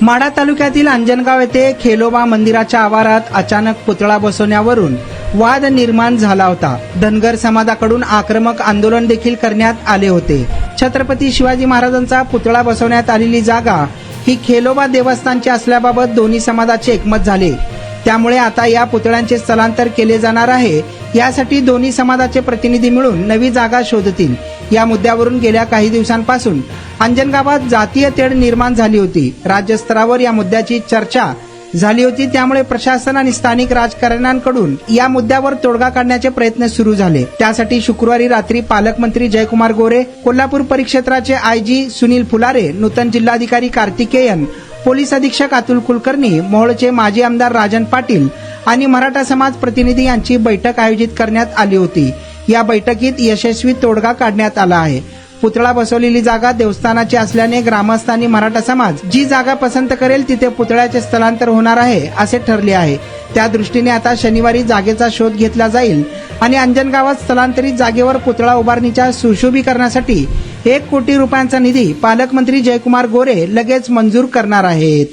माढा तालुक्यातील अंजनगाव येथे खेलोबा मंदिराच्या आवारात अचानक पुतळा बसवण्यावरून वाद निर्माण झाला होता. धनगर समाजाकडून आक्रमक आंदोलन देखील करण्यात आले होते. छत्रपती शिवाजी महाराजांचा पुतळा बसवण्यात आलेली जागा ही खेलोबा देवस्थानची असल्याबाबत दोन्ही समाजाचे एकमत झाले. त्यामुळे आता या पुतळ्यांचे स्थलांतर केले जाणार आहे. यासाठी दोन्ही समाजाचे प्रतिनिधी मिळून नवी जागा शोधतील. या मुद्द्यावरून गेल्या काही दिवसांपासून अंजनगावात जातीय तेढ निर्माण झाली होती. राज्यस्तरावर या मुद्द्याची चर्चा झाली होती. त्यामुळे प्रशासन आणि स्थानिक राजकारण्यांकडून या मुद्द्यावर तोडगा काढण्याचे प्रयत्न सुरू झाले. त्यासाठी शुक्रवारी रात्री पालकमंत्री जयकुमार गोरे, कोल्हापूर परिक्षेत्राचे आयजी सुनील फुलारे, नूतन जिल्हाधिकारी कार्तिकेयन, पोलीस अधीक्षक अतुल कुलकर्णी, मोहोळचे माजी आमदार राजन पाटील आणि मराठा समाज प्रतिनिधी यांची बैठक आयोजित करण्यात आली होती. या बैठकीत यशस्वी तोडगा काढण्यात आला आहे. पुतळा बसवलेली जागा देवस्थानाची असल्याने ग्रामस्थ आणि मराठा समाज जी जागा पसंत करेल तिथे पुतळ्याचे स्थलांतर होणार आहे असे ठरले आहे. त्या दृष्टीने आता शनिवारी जागेचा शोध घेतला जाईल आणि अंजनगावात स्थलांतरित जागेवर पुतळा उभारणीच्या सुशोभीकरणासाठी 1 कोटी रुपयांचा निधी पालकमंत्री जयकुमार गोरे लगेच मंजूर करणार आहेत.